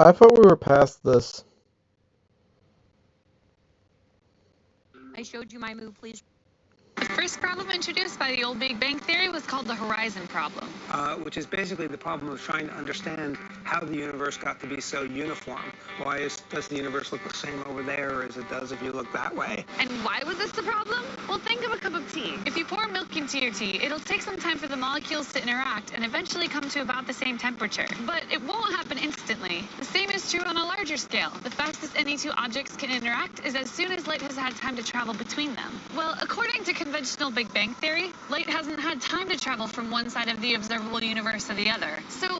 I thought we were past this. I showed you my move, please. The first problem introduced by the old Big Bang Theory was called the horizon problem, which is basically the problem of trying to understand how the universe got to be so uniform. Does the universe look the same over there as it does if you look that way? And why was this the problem? Well, think of a cup of tea. If you pour milk into your tea, it'll take some time for the molecules to interact and eventually come to about the same temperature. But it won't happen instantly. The same is true on a larger scale. The fastest any two objects can interact is as soon as light has had time to travel between them. Well, according to conventional Big Bang Theory, light hasn't had time to travel from one side of the observable universe to the other. So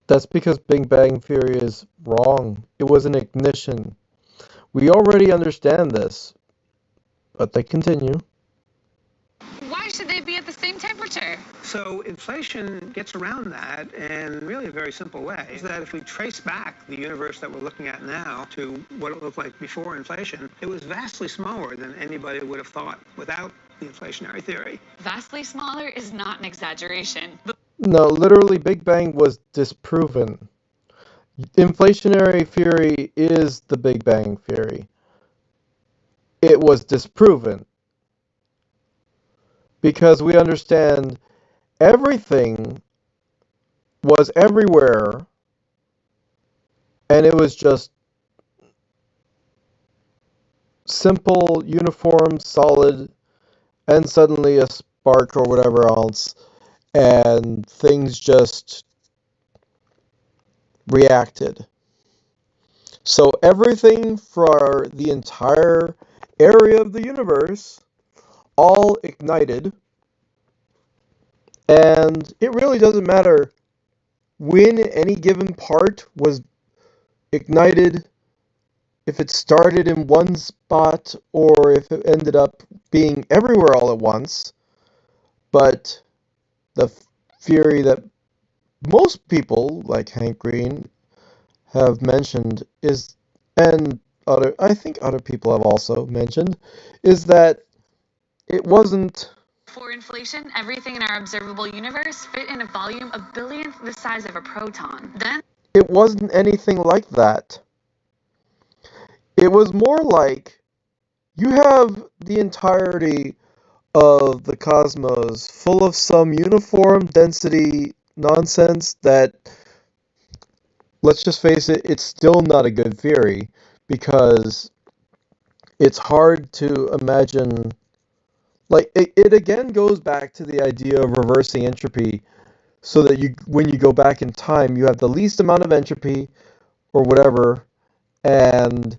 That's because Big Bang Theory is wrong. It was an ignition. We already understand this, but they continue. why should they be at the same temperature? So inflation gets around that in really a very simple way. Is that if we trace back the universe that we're looking at now to what it looked like before inflation, it was vastly smaller than anybody would have thought without the inflationary theory. Vastly smaller is not an exaggeration. No, literally, Big Bang was disproven. Inflationary theory is the Big Bang Theory. It was disproven because we understand everything was everywhere and it was just simple, uniform, solid, and suddenly a spark or whatever else, and things just reacted. So everything for the entire area of the universe all ignited, and it really doesn't matter when any given part was ignited, if it started in one spot or if it ended up being everywhere all at once. But the theory that most people, like Hank Green, have mentioned is, and I think other people have also mentioned, is that it wasn't. Before inflation, everything in our observable universe fit in a volume a billionth the size of a proton. Then It wasn't anything like that. It was more like you have the entirety of the cosmos full of some uniform density nonsense that, let's just face it, it's still not a good theory because it's hard to imagine. Like, it again goes back to the idea of reversing entropy so that when you go back in time, you have the least amount of entropy or whatever, and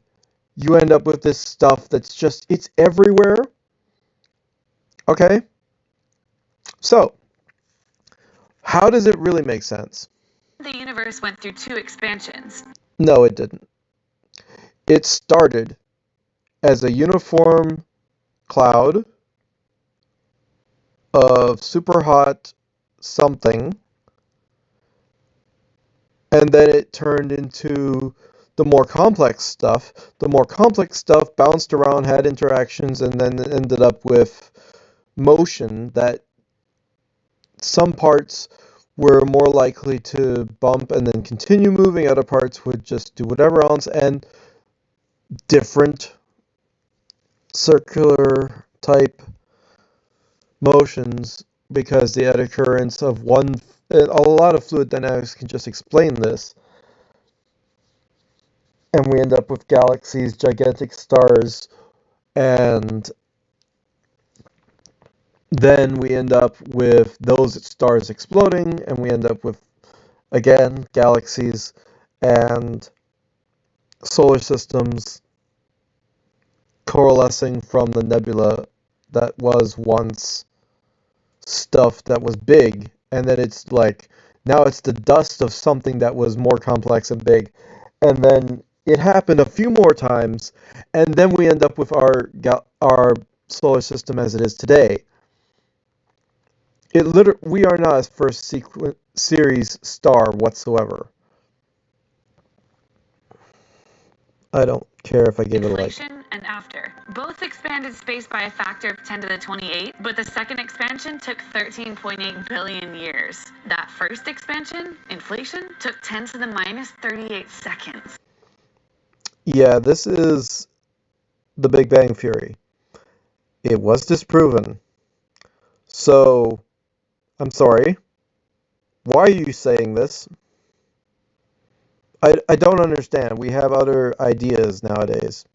you end up with this stuff that's just, it's everywhere. Okay? So, how does it really make sense? the universe went through two expansions. No, it didn't. It started as a uniform cloud of super hot something, and then it turned into the more complex stuff. The more complex stuff bounced around, had interactions, and then ended up with motion that some parts were more likely to bump and then continue moving, other parts would just do whatever else, and different circular type motions because the occurrence of one. A lot of fluid dynamics can just explain this, and we end up with galaxies, gigantic stars, and then we end up with those stars exploding, and we end up with, again, galaxies and solar systems coalescing from the nebula that was once stuff that was big, and then it's like, now it's the dust of something that was more complex and big, and then it happened a few more times, and then we end up with our solar system as it is today. We are not a first series star whatsoever. I don't care if I give it a like. Inflation and after. Both expanded space by a factor of 10 to the 28, but the second expansion took 13.8 billion years. That first expansion, inflation, took 10 to the minus 38 seconds. Yeah, this is the Big Bang Theory. It was disproven. So, I'm sorry. Why are you saying this? I don't understand. We have other ideas nowadays.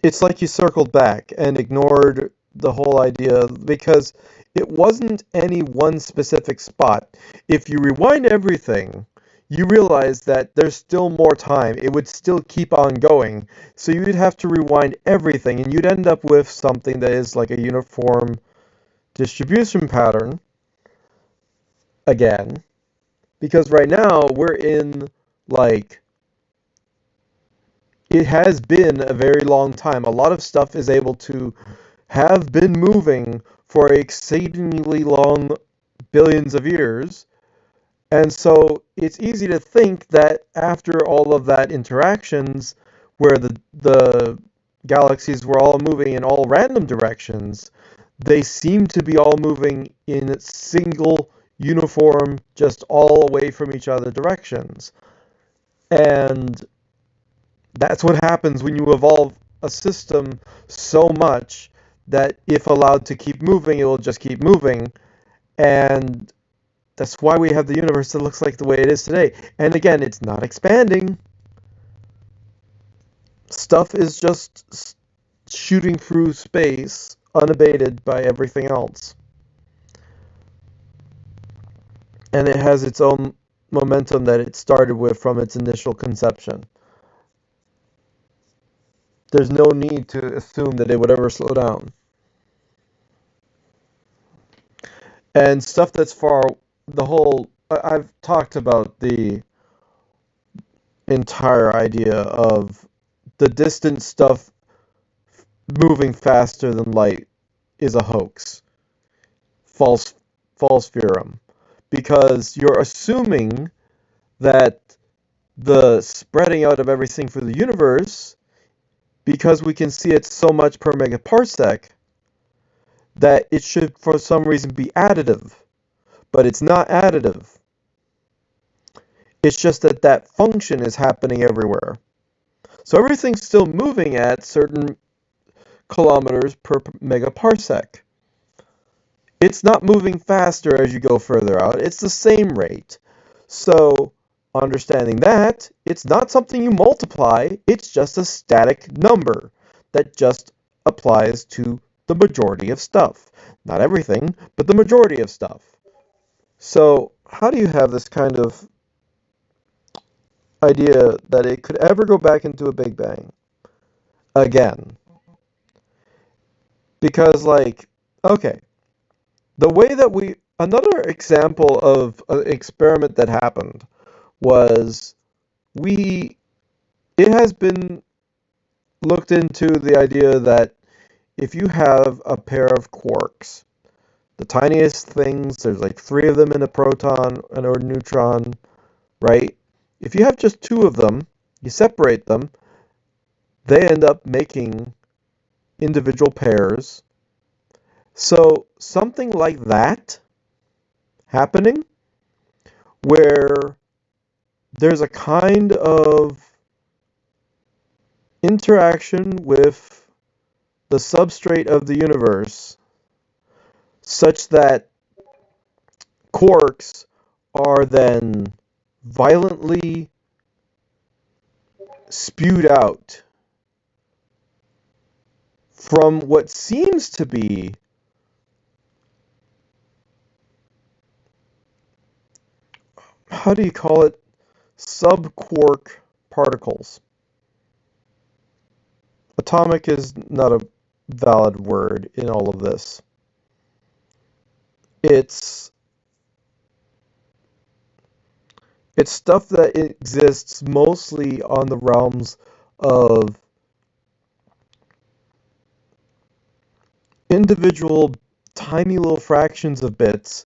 It's like you circled back and ignored the whole idea because it wasn't any one specific spot. If you rewind everything, you realize that there's still more time. It would still keep on going. So you'd have to rewind everything and you'd end up with something that is like a uniform distribution pattern again. Because right now we're in like it has been a very long time. A lot of stuff is able to have been moving for exceedingly long billions of years. And so it's easy to think that after all of that interactions, where the galaxies were all moving in all random directions, they seem to be all moving in single, uniform, just all away from each other directions. And that's what happens when you evolve a system so much that if allowed to keep moving, it will just keep moving. And that's why we have the universe that looks like the way it is today. And again, it's not expanding. Stuff is just shooting through space unabated by everything else. And it has its own momentum that it started with from its initial conception. There's no need to assume that it would ever slow down. And stuff that's far, I've talked about the entire idea of the distant stuff moving faster than light is a hoax. False theorem. Because you're assuming that the spreading out of everything through the universe, because we can see it so much per megaparsec, that it should for some reason be additive. But it's not additive. It's just that that function is happening everywhere. So everything's still moving at certain kilometers per megaparsec. It's not moving faster as you go further out. It's the same rate. So understanding that, it's not something you multiply. It's just a static number that just applies to the majority of stuff. Not everything, but the majority of stuff. So how do you have this kind of idea that it could ever go back into a Big Bang again? Because, like, okay, the way that another example of an experiment that happened was it has been looked into the idea that if you have a pair of quarks, the tiniest things, there's like 3 of them in a proton and or neutron, right? If you have just 2 of them, you separate them, they end up making individual pairs. So something like that happening, where there's a kind of interaction with the substrate of the universe such that quarks are then violently spewed out from what seems to be how do you call it? Subquark particles. Atomic is not a valid word in all of this. It's stuff that exists mostly on the realms of individual tiny little fractions of bits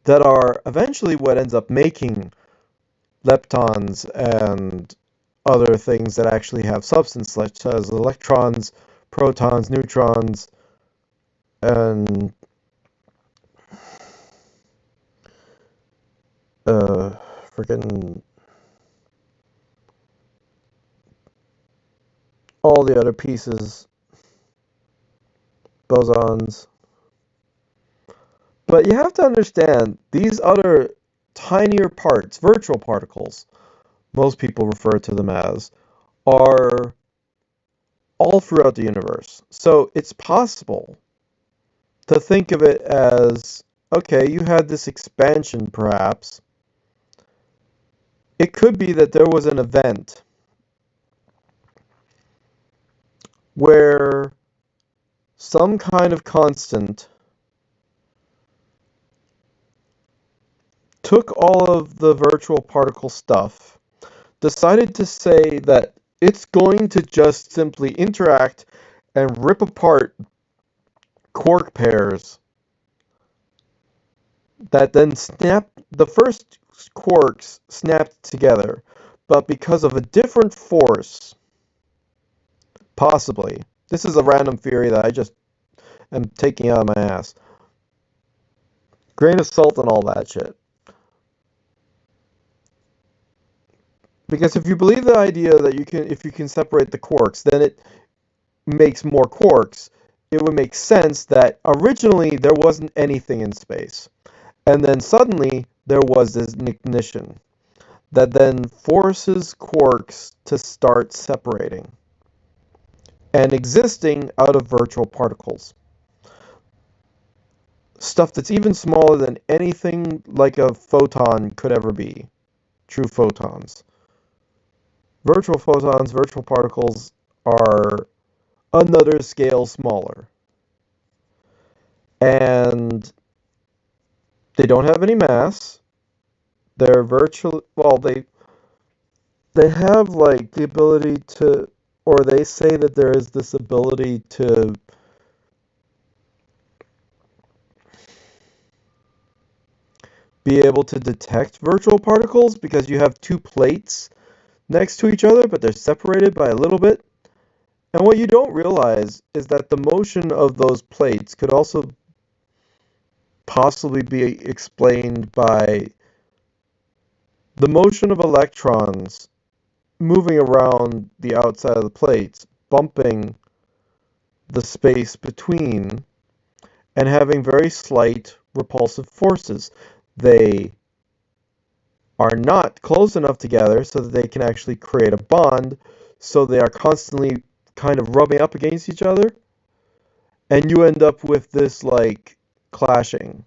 that are eventually what ends up making leptons and other things that actually have substance, such as electrons, protons, neutrons, and freaking all the other pieces, bosons. But you have to understand, these other tinier parts, virtual particles, most people refer to them as, are all throughout the universe. So it's possible to think of it as, okay, you had this expansion perhaps. It could be that there was an event where some kind of constant took all of the virtual particle stuff, decided to say that it's going to just simply interact and rip apart quark pairs that then the first quarks snapped together, but because of a different force, possibly, this is a random theory that I just am taking out of my ass, grain of salt and all that shit. Because if you believe the idea that if you can separate the quarks, then it makes more quarks. It would make sense that originally there wasn't anything in space. And then suddenly there was this ignition that then forces quarks to start separating and existing out of virtual particles. Stuff that's even smaller than anything like a photon could ever be. True photons. Virtual photons, virtual particles, are another scale smaller. And they don't have any mass. They're virtually, well, they have like the ability to, or they say that there is this ability to be able to detect virtual particles because you have two plates next to each other, but they're separated by a little bit. And what you don't realize is that the motion of those plates could also possibly be explained by the motion of electrons moving around the outside of the plates, bumping the space between, and having very slight repulsive forces. They are not close enough together so that they can actually create a bond, so they are constantly kind of rubbing up against each other, and you end up with this like clashing,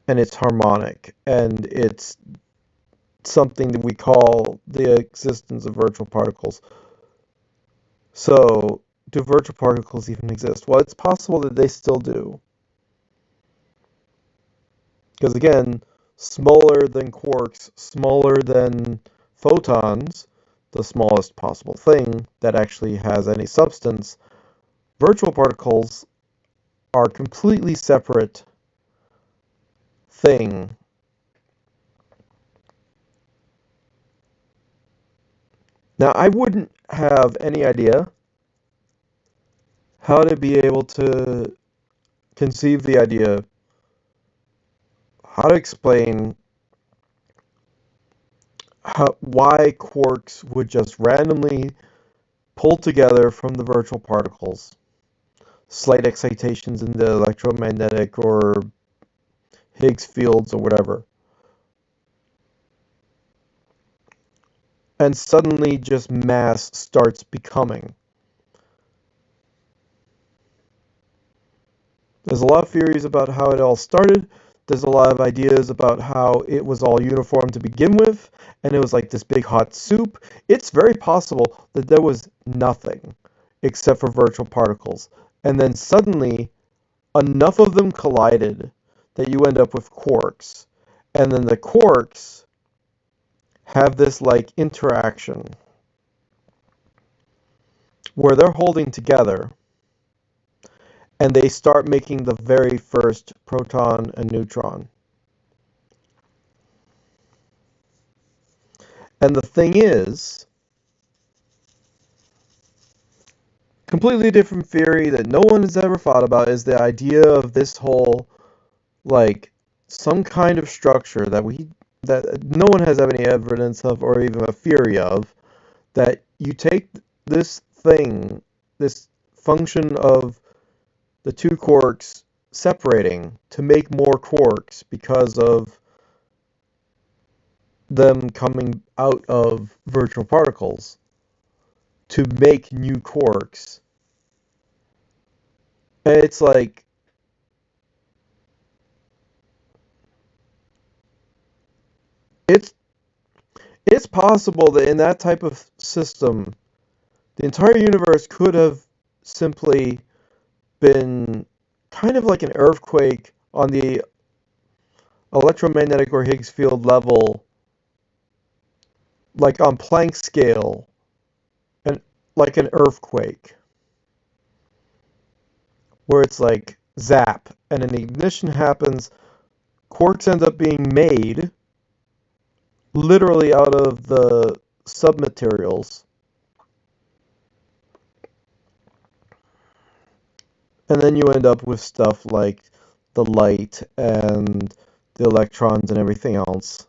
and it's harmonic, and it's something that we call the existence of virtual particles. So, do virtual particles even exist? Well, it's possible that they still do. Because again, smaller than quarks, smaller than photons, the smallest possible thing that actually has any substance, virtual particles are a completely separate thing. Now, I wouldn't have any idea how to be able to conceive the idea, how to explain why quarks would just randomly pull together from the virtual particles, slight excitations in the electromagnetic or Higgs fields or whatever, and suddenly just mass starts becoming. There's a lot of theories about how it all started. There's a lot of ideas about how it was all uniform to begin with, and it was like this big hot soup. It's very possible that there was nothing except for virtual particles, and then suddenly enough of them collided that you end up with quarks, and then the quarks have this like interaction where they're holding together, and they start making the very first proton and neutron. And the thing is, completely different theory that no one has ever thought about is the idea of this whole, like, some kind of structure that no one has any evidence of or even a theory of, that you take this thing, this function of the two quarks separating to make more quarks because of them coming out of virtual particles to make new quarks. And it's like, it's it's possible that in that type of system, the entire universe could have simply been kind of like an earthquake on the electromagnetic or Higgs field level, like on Planck scale, and like an earthquake, where it's like zap, and an ignition happens, quarks end up being made literally out of the submaterials, and then you end up with stuff like the light and the electrons and everything else.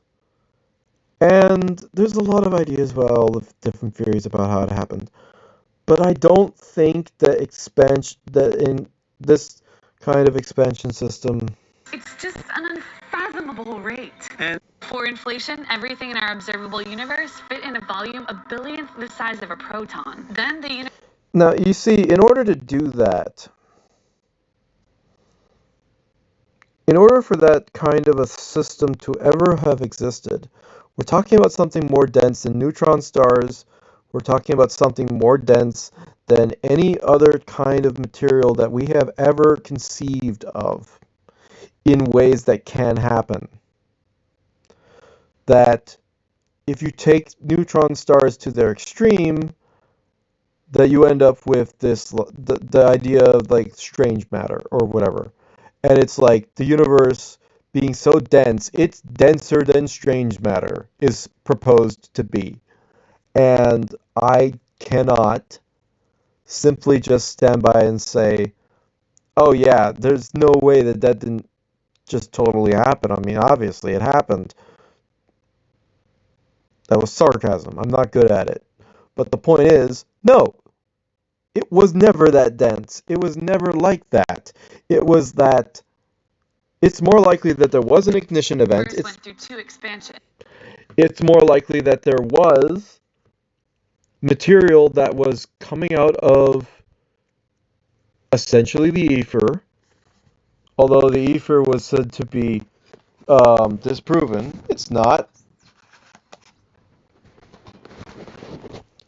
And there's a lot of ideas about all the different theories about how it happened. But I don't think that in this kind of expansion system, It's just an unfathomable rate. And for inflation, everything in our observable universe fit in a volume a billionth the size of a proton. Then the now you see, in order to do that, in order for that kind of a system to ever have existed, we're talking about something more dense than neutron stars. We're talking about something more dense than any other kind of material that we have ever conceived of in ways that can happen. That if you take neutron stars to their extreme, that you end up with the idea of like strange matter or whatever. And it's like the universe being so dense, it's denser than strange matter is proposed to be. And I cannot simply just stand by and say, oh yeah, there's no way that didn't just totally happen. I mean, obviously it happened. That was sarcasm. I'm not good at it. But the point is, no, it was never that dense. It was never like that. It was that it's more likely that there was an ignition event. went through two expansions. It's more likely that there was material that was coming out of essentially the ether, although the ether was said to be disproven. It's not.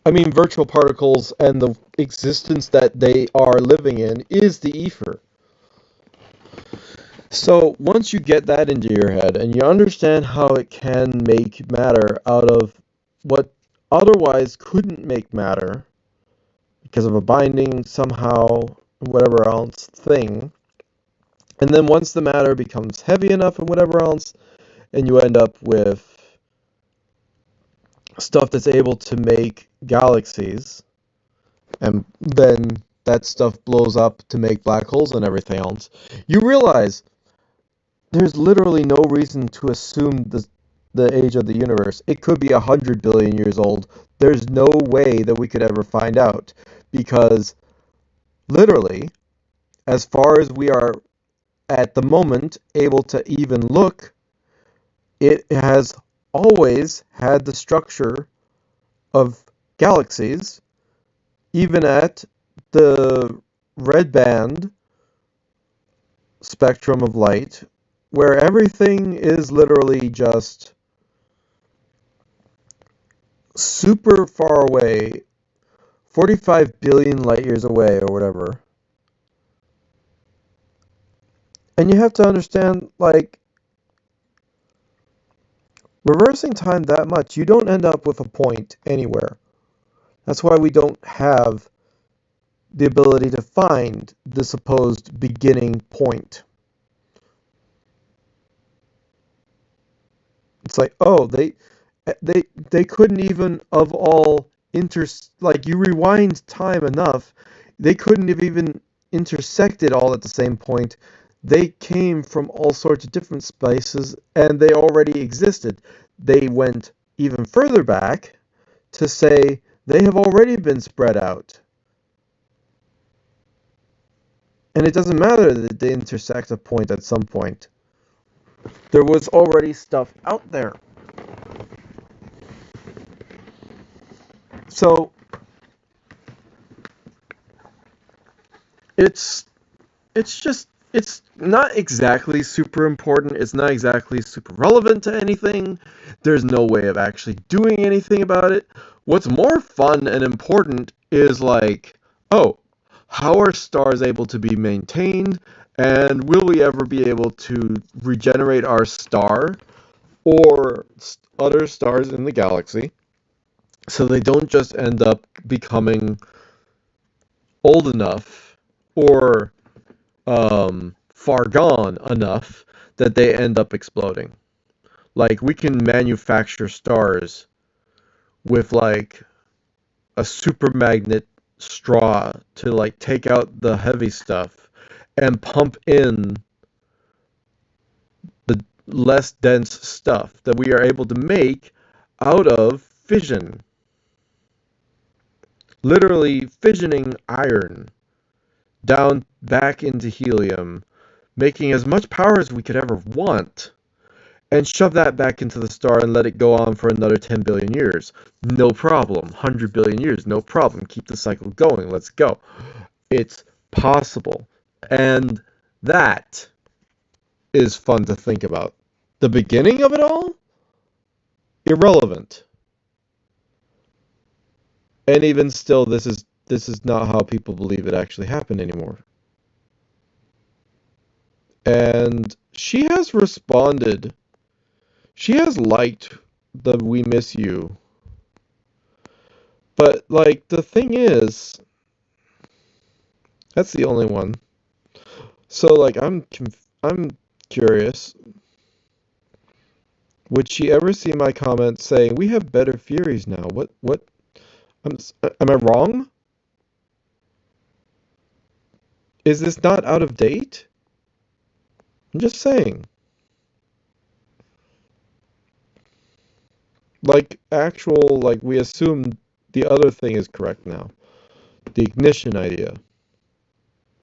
I mean, virtual particles and the existence that they are living in is the ether. So once you get that into your head and you understand how it can make matter out of what otherwise couldn't make matter because of a binding somehow, whatever else thing, and then once the matter becomes heavy enough and whatever else, and you end up with stuff that's able to make galaxies, and then that stuff blows up to make black holes and everything else, you realize there's literally no reason to assume the age of the universe. It could be 100 billion years old. There's no way that we could ever find out, because literally, as far as we are at the moment able to even look, it has always had the structure of galaxies, even at the red band spectrum of light, where everything is literally just super far away, 45 billion light years away or whatever. And you have to understand, like, reversing time that much, you don't end up with a point anywhere. That's why we don't have the ability to find the supposed beginning point. It's like, oh, They couldn't even of all like you rewind time enough, they couldn't have even intersected all at the same point. They came from all sorts of different spaces and they already existed. They went even further back to say they have already been spread out. And it doesn't matter that they intersect a point at some point. There was already stuff out there. So it's it's not exactly super important. It's not exactly super relevant to anything. There's no way of actually doing anything about it. What's more fun and important is like, oh, how are stars able to be maintained? And will we ever be able to regenerate our star or other stars in the galaxy so they don't just end up becoming old enough or far gone enough that they end up exploding? Like, we can manufacture stars with like a super magnet straw to like take out the heavy stuff and pump in the less dense stuff that we are able to make out of fission. Literally fissioning iron down back into helium, making as much power as we could ever want, and shove that back into the star and let it go on for another 10 billion years. No problem. 100 billion years, no problem. Keep the cycle going. Let's go. It's possible. And that is fun to think about. The beginning of it all? Irrelevant. And even still, this is not how people believe it actually happened anymore. And she has responded. She has liked the "We Miss You." But like the thing is, that's the only one. So like I'm curious. Would she ever see my comment saying we have better theories now? What? Am I wrong? Is this not out of date? I'm just saying. Like actual like we assume the other thing is correct now. The ignition idea.